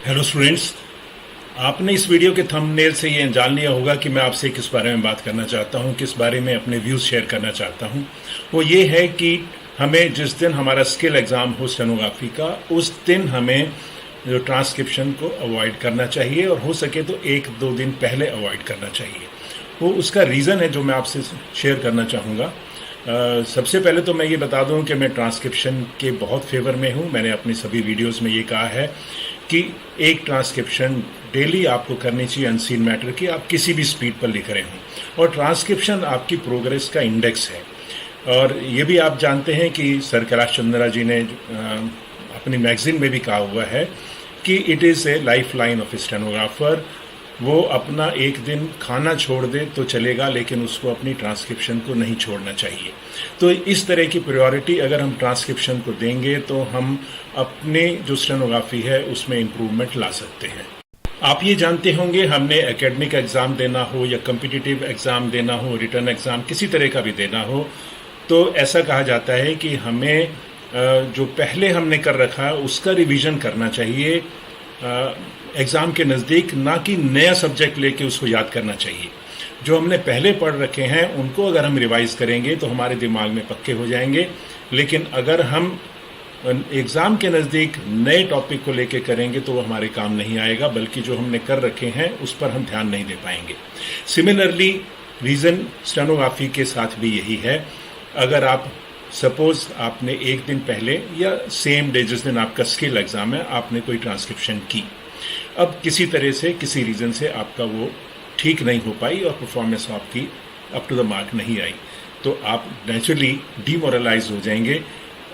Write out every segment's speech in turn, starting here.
Hello students, आपने इस video के थंबनेल से ये जान लिया होगा कि मैं आपसे किस बारे में बात करना चाहता हूँ, किस बारे में अपने व्यूज़ शेयर करना चाहता हूँ। वो ये है कि हमें जिस दिन हमारा स्किल एग्ज़ाम हो स्टेनोग्राफी का, उस दिन हमें जो ट्रांसक्रिप्शन को अवॉइड करना चाहिए और हो सके तो 1-2 दिन पहले अवॉइड करना चाहिए। वो उसका रीज़न है जो मैं आपसे शेयर करना चाहूँगा। सबसे पहले तो मैं ये बता दूं कि मैं ट्रांसक्रिप्शन के बहुत फेवर में हूं। मैंने अपनी सभी वीडियोस में ये कहा है कि एक ट्रांसक्रिप्शन डेली आपको करनी चाहिए अनसीन मैटर की, आप किसी भी स्पीड पर लिख रहे हों। और ट्रांसक्रिप्शन आपकी प्रोग्रेस का इंडेक्स है। और ये भी आप जानते हैं कि सर चंद्रा जी ने अपनी मैगजीन में भी कहा हुआ है कि it is a life line of stenographer. वो अपना एक दिन खाना छोड़ दे तो चलेगा, लेकिन उसको अपनी ट्रांसक्रिप्शन को नहीं छोड़ना चाहिए। तो इस तरह की प्रायोरिटी अगर हम ट्रांसक्रिप्शन को देंगे तो हम अपने जो स्टेनोग्राफी है उसमें इम्प्रूवमेंट ला सकते हैं। आप ये जानते होंगे, हमने एकेडमिक एग्ज़ाम देना हो या कम्पिटिटिव एग्ज़ाम देना हो, रिटर्न एग्ज़ाम किसी तरह का भी देना हो, तो ऐसा कहा जाता है कि हमें जो पहले हमने कर रखा है उसका रिवीजन करना चाहिए एग्ज़ाम के नज़दीक, ना कि नया सब्जेक्ट लेके उसको याद करना चाहिए। जो हमने पहले पढ़ रखे हैं उनको अगर हम रिवाइज़ करेंगे तो हमारे दिमाग में पक्के हो जाएंगे। लेकिन अगर हम एग्ज़ाम के नज़दीक नए टॉपिक को लेके करेंगे तो वो हमारे काम नहीं आएगा, बल्कि जो हमने कर रखे हैं उस पर हम ध्यान नहीं दे पाएंगे। सिमिलरली रीज़न स्टेनोग्राफी के साथ भी यही है। अगर आप सपोज आपने एक दिन पहले या सेम डे जिस दिन आपका स्किल एग्ज़ाम है आपने कोई ट्रांसक्रिप्शन की, अब किसी तरह से किसी रीज़न से आपका वो ठीक नहीं हो पाई और परफॉर्मेंस आपकी अप टू द मार्क नहीं आई, तो आप नेचुरली डीमोरलाइज हो जाएंगे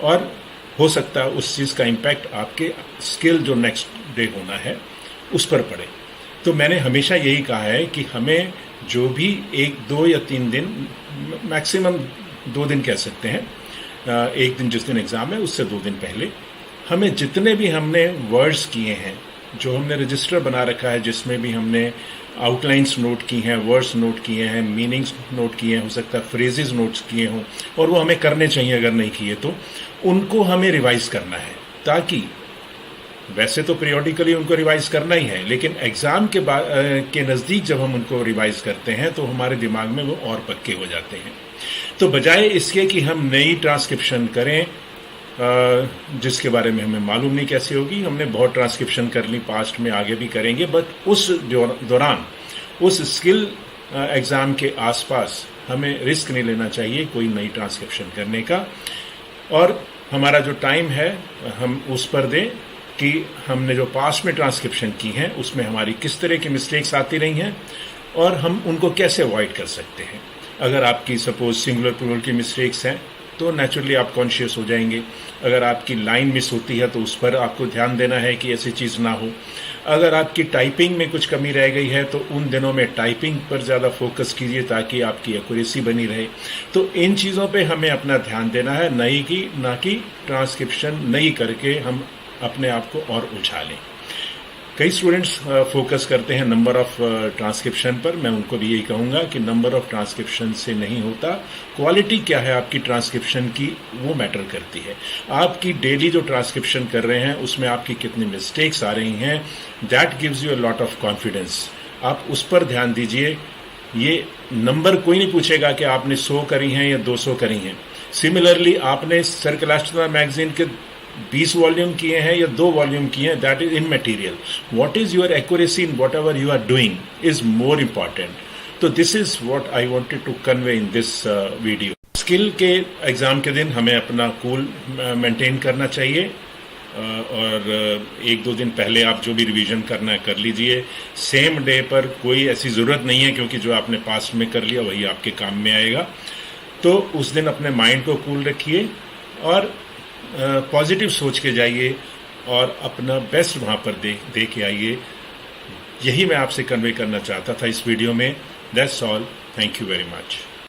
और हो सकता है उस चीज़ का इम्पैक्ट आपके स्किल जो नेक्स्ट डे होना है उस पर पड़े। तो मैंने हमेशा यही कहा है कि हमें जो भी 1-2 या 3 दिन, मैक्सिमम 2 दिन कह सकते हैं, एक दिन जिस दिन एग्ज़ाम है उससे 2 दिन पहले हमें जितने भी हमने वर्ड्स किए हैं, जो हमने रजिस्टर बना रखा है जिसमें भी हमने आउटलाइंस नोट की हैं, वर्ड्स नोट किए हैं, मीनिंग्स नोट किए हैं, हो सकता है फ्रेजेस नोट्स किए हों और वो हमें करने चाहिए, अगर नहीं किए तो उनको हमें रिवाइज करना है। ताकि वैसे तो पीरियोडिकली उनको रिवाइज करना ही है, लेकिन एग्ज़ाम के नज़दीक जब हम उनको रिवाइज करते हैं तो हमारे दिमाग में वो और पक्के हो जाते हैं। तो बजाय इसके कि हम नई ट्रांसक्रिप्शन करें जिसके बारे में हमें मालूम नहीं कैसे होगी, हमने बहुत ट्रांसक्रिप्शन कर ली पास्ट में, आगे भी करेंगे, बट उस दौरान उस स्किल एग्ज़ाम के आसपास हमें रिस्क नहीं लेना चाहिए कोई नई ट्रांसक्रिप्शन करने का। और हमारा जो टाइम है हम उस पर दें कि हमने जो पास्ट में ट्रांसक्रिप्शन की हैं उसमें हमारी किस तरह की मिस्टेक्स आती रही हैं और हम उनको कैसे अवॉइड कर सकते हैं। अगर आपकी सपोज सिंगुलर प्लूरल की मिस्टेक्स हैं तो नेचुरली आप कॉन्शियस हो जाएंगे। अगर आपकी लाइन मिस होती है तो उस पर आपको ध्यान देना है कि ऐसी चीज़ ना हो। अगर आपकी टाइपिंग में कुछ कमी रह गई है तो उन दिनों में टाइपिंग पर ज़्यादा फोकस कीजिए ताकि आपकी एक्यूरेसी बनी रहे। तो इन चीज़ों पे हमें अपना ध्यान देना है, ना कि ट्रांसक्रिप्शन नहीं करके हम अपने आप को और उलझा लें। कई स्टूडेंट्स फोकस करते हैं नंबर ऑफ ट्रांसक्रिप्शन पर। मैं उनको भी यही कहूँगा कि नंबर ऑफ ट्रांसक्रिप्शन से नहीं होता, क्वालिटी क्या है आपकी ट्रांसक्रिप्शन की वो मैटर करती है। आपकी डेली जो ट्रांसक्रिप्शन कर रहे हैं उसमें आपकी कितनी मिस्टेक्स आ रही हैं, that gives you a lot of confidence. आप उस पर ध्यान दीजिए। ये नंबर कोई नहीं पूछेगा कि आपने 100 करी हैं या 200 करी हैं। सिमिलरली आपने सर चंद्रा मैगजीन के 20 वॉल्यूम किए हैं या 2 वॉल्यूम किए हैं, that is immaterial. What is your accuracy in whatever you are doing is more important. तो this is what I wanted to convey in this video. Skill के exam के दिन हमें अपना कूल मेंटेन करना चाहिए और 1-2 दिन पहले आप जो भी रिवीजन करना है कर लीजिए। सेम डे पर कोई ऐसी ज़रूरत नहीं है, क्योंकि जो आपने पास्ट में कर लिया वही आपके काम में आएगा। तो उस दिन अपने माइंड को कूल रखिए और पॉजिटिव सोच के जाइए और अपना बेस्ट वहाँ पर दे के आइए। यही मैं आपसे कन्वे करना चाहता था इस वीडियो में। That's all. Thank you very much.